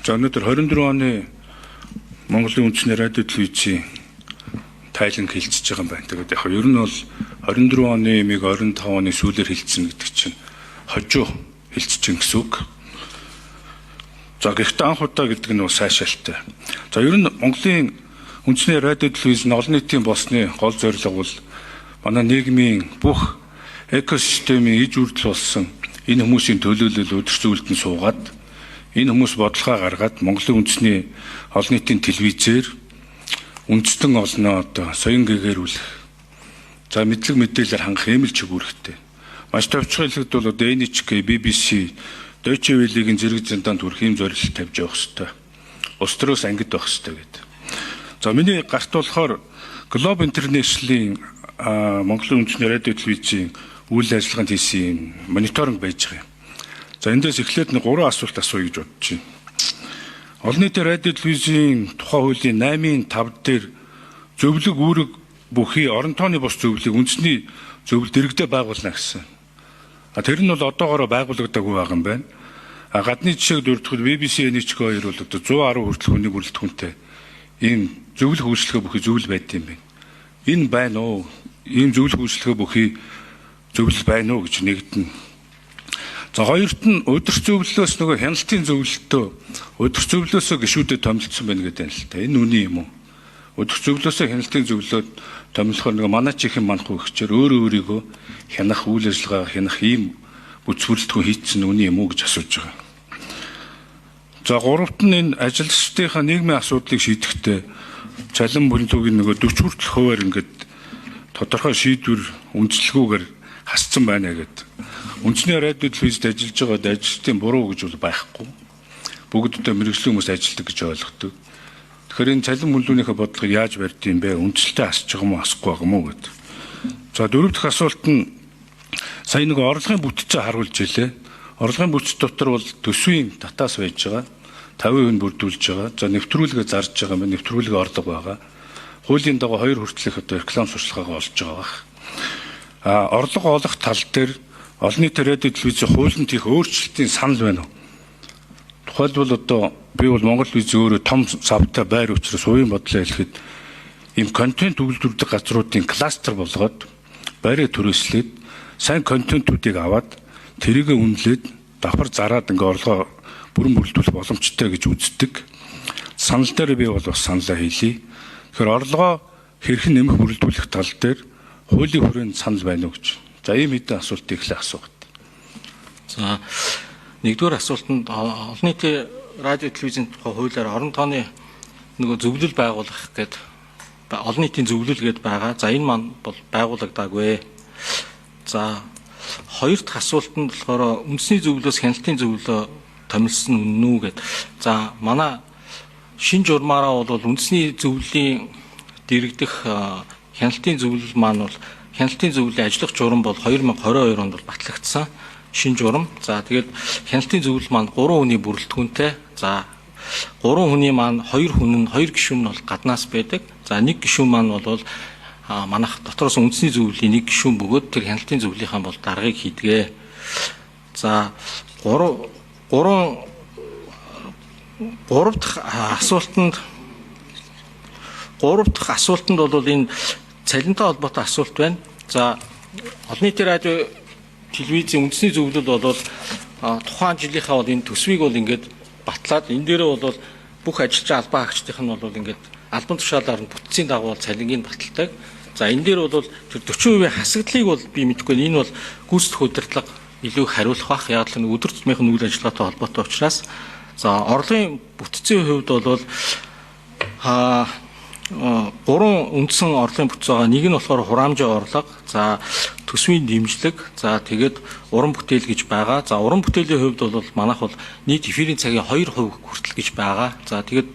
За өнөөдөр 24 оны Монголын үндэсний радио телевизийн тайлан хэлцэж байгаа юм байна. Тэгээд яг ер нь бол 24 оны ямиг 25 оны сүүлээр хэлцэн гэдэг чинь хожуу хэлцэж гэсэн үг. За гэхдээ анх удаа гэдэг нь сайшаалтай. За ер нь Монголын үндэсний радио телевизийн олон нийтийн болсны гол зорилго бол манай нийгмийн бүх экосистемийн иж үрдэл болсон энэ хүмүүсийн төлөөлөл өдөрт зүйлдэн суугаад энэ хүмүүс бодлогоо гаргаад Монголын үндэсний олон нийтийн телевизээр үндэстэн олноо одоо соён гээгэрүүлэх. За мэдлэг мэдээлэлээр хангах ийм л чигүүрхтэй. Маш товчхон хэлэхэд бол одоо NHK, BBC, Deutsche Welle-ийн зэрэг зэндаанд хүрэх ийм зорилт тавьж явах хэрэгтэй. Улс төрөөс ангид байх хэрэгтэй гэдэг. За миний гарт болохоор Globe International-ийн Монголын үндэсний радио телевизийн үйл ажиллагаанд хийсэн мониторинг байж байгаа юм. За эндээс эхлээд 3 асуулт асууя гэж бодож байна. Олон нийтийн радио телевизийн тухай хуулийн 8-5 дээр зөвлөг үүрэг бүхий орон тооны бус зөвлөлийг үндэсний зөвлөлд иргэдээ байгуулна гэсэн. Тэр нь бол одоогоороо байгуулагдаагүй байгаа юм байна. Гадны жишээг дурдхад BBC, NHK хоёр бол одоо 110 хүртэл хүнийг бүрэлдэхүүнтэй ийм зөвлөх үйлчлэгээ бүхий зөвлөл байд юм байна. Энэ байна уу? Ийм зөвлөх үйлчлэгээ бүхий зөвлөл байна уу гэж нэгдэн. За хоёрт нь удирч зөвлөлөөс нөгөө хяналтын зөвлөлтөө удирч зөвлөлөөсөө гишүүдэд томилдсон байна гэдэг юм л та. Энэ үний юм уу? Удирч зөвлөлөөсөө хяналтын зөвлөлөөд томилохоор нөгөө манай чихэн манахгүй ихчээр өөрийгөө хянах үйл ажиллагаа хянах ийм бүц бүрэлдэхүүн хийцэн үний юм уу гэж асууж байгаа. За гуравт нь энэ ажилчдынхаа нийгмийн асуудлыг шийдэхдээ цалин бүлтүүгийн нөгөө 40 хүртэл хуваар ингээд тодорхой шийдвэр үндэслэлгүйгээр хасцсан байна гэдэг. Үндэсний радио телевизэд ажиллаж байгаа ажилчдын буруу гэж бол байхгүй. Бүгд одоо мэргэжлийн хүмүүс ажилладаг гэж ойлгодог. Тэгэхээр энэ цалин бүлтүүнийхээ бодлогыг яаж барьд юм бэ? Үндэслэлтэй хасж байгаа юм уу, хасахгүй байгаа юм уу гэдэг. За дөрөв дэх асуулт нь сая нэг орлогын бүтцээ харуулж илээ. Орлогын бүтц дотор бол төсвийн татаас байж байгаа. 50% бүрдүүлж байгаа. За нэвтрүүлгээ зарж байгаа юм. Нэвтрүүлгээ орлого байгаа. Хуулийн дагуу 2 хүртэлх одоо реклам сурчлагаа олж байгаа бах. Орлого олох тал дээр олон нийтийн радио телевизийн хуулинд их өөрчлөлтийн санал байна уу? Тухайлбал одоо би бол Монгол телевизийн өөрөө том савтай байр учраас хувийн бодлоо хэлэхэд ийм контент үйлдвэрлэдэг газруудын кластер болгоод байраа түрээслээд сайн контентуудыг аваад тэрийгэ үнэлээд давхар зараад ингээ орлогоо бүрэн бүрэлдүүлэх боломжтой гэж үздэг. Санал дээр би бол бас саналаа хийлье. Тэгэхээр орлогоо хэрхэн нэмэх бүрэлдүүлэх тал дээр хуулийн хүрээнд санал байна уу гэж. За ийм хэдэн асуултыг эхлээ асуугаад. За нэгдүгээр асуултанд олон нийтийн радио телевизийн тухай хуулиар орон тооны нөгөө зөвлөл байгуулах гэдэг олон нийтийн зөвлөл гээд байгаа. За энэ маань бол байгуулагдаагүй. За хоёр дахь асуултанд болохоор үндэсний зөвлөлөөс хяналтын зөвлөлөө томилсон үнэн үү гэд. За манай шинэ журмаараа бол үндэсний зөвлөлийн дэрэгдэх хяналтын зөвлөл маань бол хяналтын зөвлөлийн ажиллах журам бол 2022 онд бол батлагдсан шинэ журам. За тэгээд хяналтын зөвлөл маань 3 хүний бүрэлдэхүүнтэй. За 3 хүний маань 2 хүн нь 2 гишүүн нь бол гаднаас байдаг. За 1 гишүүн маань бол манайх дотроос үндэсний зөвлөлийн 1 гишүүн бөгөөд тэр хяналтын зөвлөлийнхаа бол даргаыг хийдгээ. За 3 дахь асуултанд бол энэ цалинтай холбоотой асуулт байна. За олон нийтийн радио телевизийн үндэсний зөвлөл бол тухайн жилийнхаа бол энэ төсвийг бол ингээд батлаад энэ дээрээ бол бүх ажилчин албан хаагчдынх нь бол ингээд албан тушаалаар нь бүтцийн дагуу цалингийн баталдаг. За энэ дээр бол тэр 40% хасагдлыг бол би мэдэхгүй. Энэ бол гүйцэтгэх удирдлага илүү хариулах бах. Яг л өдөр тутмынхын үйл ажиллагаатай холбоотой учраас за орлогын бүтцийн хувьд бол 3 үндсэн орлогын бүтц байгаа. Нэг нь болохоор хураамжийн орлого, за төсвийн дэмжлэг, за тэгээд уран бүтээл гэж байгаа. За уран бүтээлийн хувьд бол манайх бол нийт эфирийн цагийн 2% хүртэл гэж байгаа. За тэгээд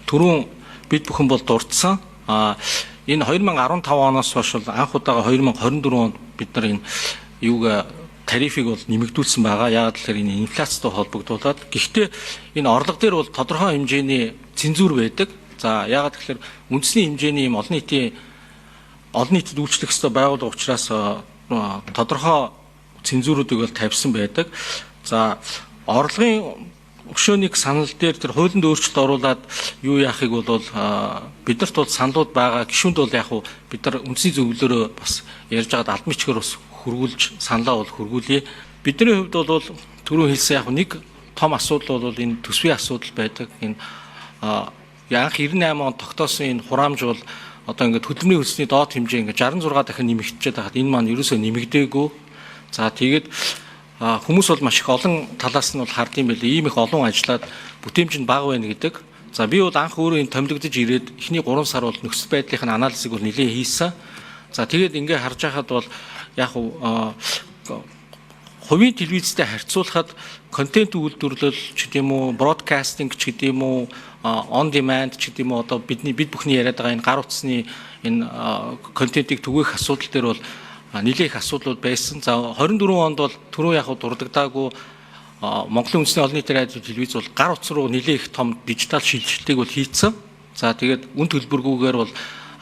түрүүн бид бүхэн бол дурдсан. Энэ 2015 оноос хойш анх удаага 2024 онд бид нар энэ тарифыг бол нэмэгдүүлсэн байгаа. Яг л энэ инфляцтай холбогдуулаад. Гэхдээ энэ орлого дээр бол тодорхой хэмжээний цензур байдаг. За яагаад гэхээр үндэсний хэмжээний юм олон нийтэд үйлчлэх ёстой байгууллага учраас тодорхой цензуруудыг бол тавьсан байдаг. За орлогын Өшөөний санал дээр тэр хуулинд өөрчлөлт оруулаад юу яахыг бол биднэрт бол саналуд байгаа. Гишүүнд бол яг уу бид нар үндсний зөвлөлөөрөө бас ярьж байгаад албан бичгээр бас хөргүүлж саналаа бол хөргүүлье. Бидний хувьд бол түрүү хэлсэн яг нэг том асуудал бол энэ төсвийн асуудал байдаг. Энэ анх 98 онд тогтоосон энэ хураамж бол одоо ингээд хөдөлмөрийн хөлсний доод хэмжээ ингээд 66 дахин нэмэгдчихэд байгаад энэ маань ерөөсөө нэмэгдээгүй. За тэгээд хүмүүс бол маш их олон талаас нь бол хардсан байлээ. Ийм их олон ажиллаад бүтээмж нь бага байна гэдэг. За би бол анх өөрөө энэ томилогдож ирээд эхний 3 сар бол нөхцөл байдлын анализыг бол нэлээд хийсэн. За тэгээд ингээд харж байхад бол яг хувийн телевизтэй харьцуулахад контент үйлдвэрлэл ч гэдэм үү, бродкастинг ч гэдэм үү, on demand ч гэдэм үү, одоо бид бүхний яриад байгаа энэ гар утасны энэ контентыг түгээх асуудал дээр бол нэлээх асуудлууд байсан. За 24 онд бол түрүү яг дурддагдаагүй Монголын үндэсний олон нийтийн радио телевиз бол гар утас руу нэлээх том дижитал шилжилтийг бол хийцэн. За тэгээд үн төлбөргүйгээр бол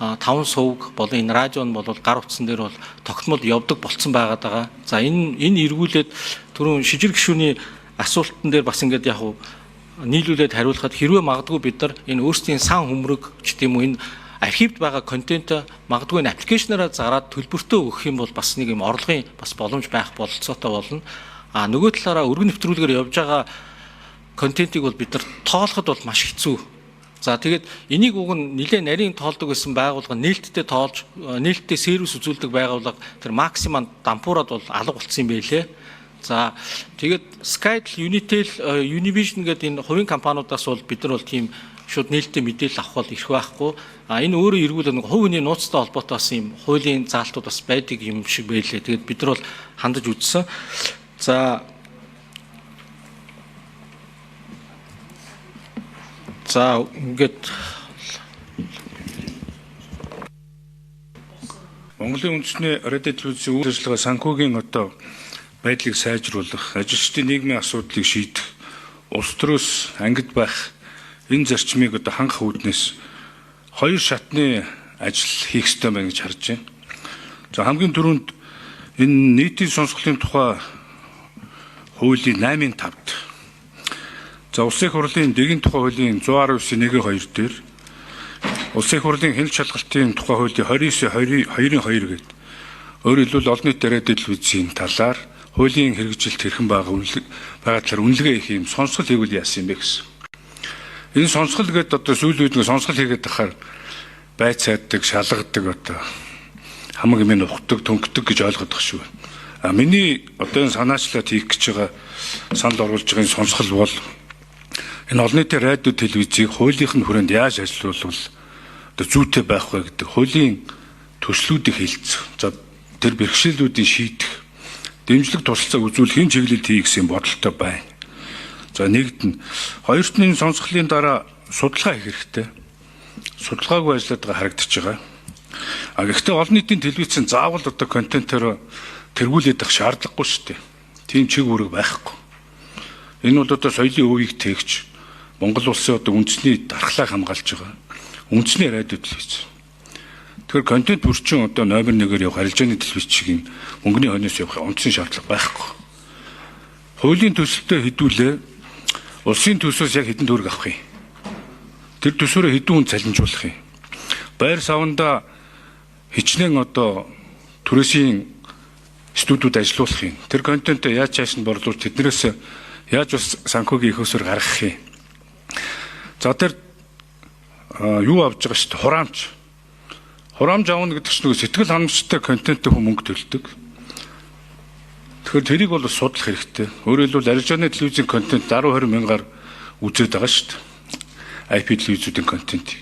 5 сувг болон энэ радио нь бол гар утсан дээр бол тогтмол явдаг болцсон байгаад байгаа. За энэ эргүүлээд түрүүн шижир гишүүний асуултан дээр бас ингээд яг нийлүүлээд хариулахад хэрвээ магадгүй бид нар энэ өөрсдийн сан хөмрөг ч гэдэм үү энэ архивд байгаа контент магадгүй энэ аппликейшнаараа зараад төлбөртөө өгөх юм бол бас нэг юм орлогын бас боломж байх бололцоотой болно. Нөгөө талаараа өргөн нэвтрүүлгээр явж байгаа контентийг бол бид нар тоолоход бол маш хэцүү. За тэгээд энийг уг нь нэлээд нарийн тоолдог гэсэн байгууллага нээлттэй тоолж нээлттэй сервис үзүүлдэг байгууллага тэр максимум дампуураад бол алга болцсон юм байлээ. За тэгээд Skytel, Unitel, Univision гэдэг энэ хувийн компаниудаас бол бид нар бол тийм шууд нээлттэй мэдээлэл авах бол ирэх байхгүй. Энэ өөрөө эргүүл нэг хувь хүний нууцтай холбоотой бас юм хуулийн заалтууд бас байдаг юм шиг байлээ. Тэгээд бид нар бол хандаж үзсэн. За ингээд Монголын үндэсний радио телевизийн үйл ажиллагаа санхүүгийн одоо байдлыг сайжруулах, ажилчдын нийгмийн асуудлыг шийдэх, улс төрөөс ангид байх энэ зарчмыг одоо хангах үүднээс хоёр шатны ажил хийх ёстой байна гэж харж байна. За хамгийн түрүүнд энэ нийтийн сонсголын тухай хуулийн 8-5-д за улсын хурлын дэгийн тухай хуулийн 119.1-2 дээр улсын хурлын хяналт шалгалтын тухай хуулийн 29.2-2 гээд өөрөөр хэлбэл олон нийтийн радио телевизийн талаар хуулийн хэрэгжилт хэрхэн байгаа талаар үнэлгээ хийх юм сонсгол хийвэл яасан юм бэ гэсэн. Энэ сонсгол гэдэг одоо сүүлийн үед нэг сонсгол хийгээд тахаар байцааддаг, шалгадаг одоо хамаг юм ухдаг, төнгөдөг гэж ойлгох шүү. Миний одоо энэ санаачлаад хийх гэж байгаа санал оруулж байгаа энэ сонсгол бол энэ олон нийтийн радио телевизийг хуулийнхын хүрээнд яаж ажилуулвал одоо зүйтэй байх вэ гэдэг хуулийн төслүүдийг хэлцэх. За тэр бэрхшээлүүдийг шийдэх, дэмжлэг тусалцаа үзүүлэхийн чиглэлд хийх гэсэн бодолтой байна. За нэгд нь хоёрт нь сонсголын дараа судалгаа хийх хэрэгтэй. Судалгаагүй ажиллаад байгаа харагдаж байгаа. Гэхдээ олон нийтийн телевизэн заавал одоо контентоор тэргүүлээд байх шаардлагагүй шүү дээ. Тийм чиг үүрэг байхгүй. Энэ бол одоо соёлын өвийг тээгч Монгол улсын одоо үндэсний дархлааг хамгаалж байгаа үндэсний радио телевиз. Тэгэхээр контент бүрчин одоо номер 1-ээр явах арилжааны телевиз чигийн мөнгөний хойноос явах онцгой шаардлага байхгүй. Хуулийн төсөлтөд хэдүүлээ улсын төсөөс яг хэдэн төгрөг авах юм. Тэр төсөөрөө хэдэн хүн цалинжуулах юм. Байр саванда хичнээн одоо түрээсийн студиуд ажиллуулах юм. Тэр контентоо яаж чааш нь борлуулж тэднээс яаж бас санхүүгийн ихөөсөр гаргах юм. За тэр юу авж байгаа шүү дээ хураамж. Хураамж аавна гэдэг чинь сэтгэл ханамжтай контенттэй хүн мөнгө төлдөг. Тэгэхээр тэрийг бол судлах хэрэгтэй. Өөрөөр хэлбэл арилжааны телевизийн контент 10-20 мянгаар үзээд байгаа шүү дээ. IP телевизүүдийн контентийг.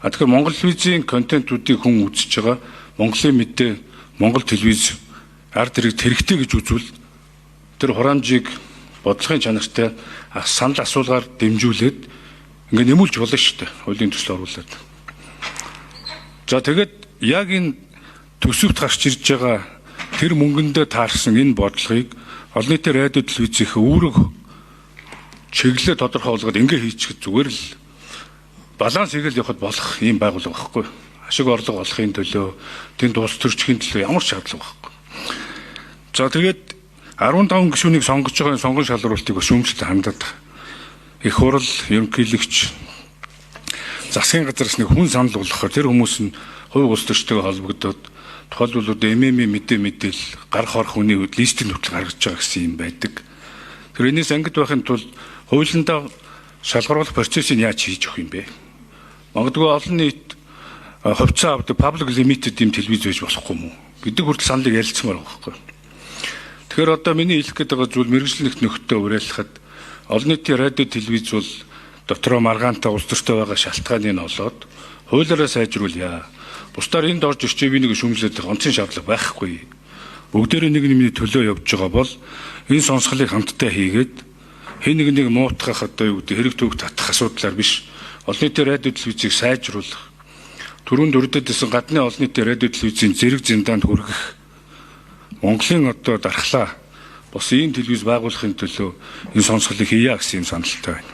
Тэгэхээр Монгол телевизийн контентуудыг хүн үзэж байгаа. Монголын мэдээ, Монгол телевиз ард иргэд хэрэгтэй гэж үзвэл тэр хураамжийг бодлогын чанартай санал асуулгаар дэмжүүлээд ингээ нэмүүлж болно шүү дээ. Хуулийн төсөл оруулаад. За тэгээд яг энэ төсөвт гарч ирж байгаа тэр мөнгөндөө таарсан энэ бодлогыг олон нийтийн радио телевизийн үүрэг чиглэлээ тодорхой болгоод ингээ хийчихэл зүгээр л баланс хийгээл явахад болох юм байгууллага байхгүй. Ашиг орлого олохын төлөө, тэнд улс төрчхийн төлөө ямар шаардлага байхгүй. За тэгээд 15 гишүүнийг сонгож байгаа сонгон шалруултыг шүүмжлэлд хандаад. их хурал, ерөнхийлөгч, засгийн газраас нэг хүн санал болгохоор тэр хүмүүс нь хувь улс төрчтэйгээ холбогдоод тухайлбал ММ мэдээлэл гарах орох хүний листийг хөтлөг гаргаж байгаа гэсэн юм байдаг. Тэр энэс ангид байхын тулд хуулиндаа шалгаруулах процессыг яаж хийж өгөх юм бэ? Магадгүй олон нийт хувьцаа авдаг public limited юм телевиз байж болохгүй мүү гэдэг хүртэл саналыг ярилцмаар байгаа байхгүй. Тэгэхээр одоо миний хэлэх гээд байгаа зүйл мэргэжлэх нөхөдөө уриалахад олон нийтийн радио телевиз бол дотроо маргаантай улс төртэй байгаа шалтгааныг нь олоод хуулиараа сайжруулъя. Бусдаар энд орж ирчээ би нэг шүүмжлээд онцгийн шаардлага байхгүй. Бүгдээрээ нэг нэмний төлөө явж байгаа бол энэ сонсголыг хамтдаа хийгээд хэн нэг муутгах одоо юу гэдэг хэрэг төвөг татах асуудлаар биш. Олон нийтийн радио телевизийг сайжруулах. Түрүүнд өрдөдсөн гадны олон нийтийн радио телевизийн зэрэг зиндаанд хүргэх. Монголын одоо дархлаа бос ийм телевиз байгуулахын төлөө энэ сонсголыг хийя гэсэн юм саналтай байна.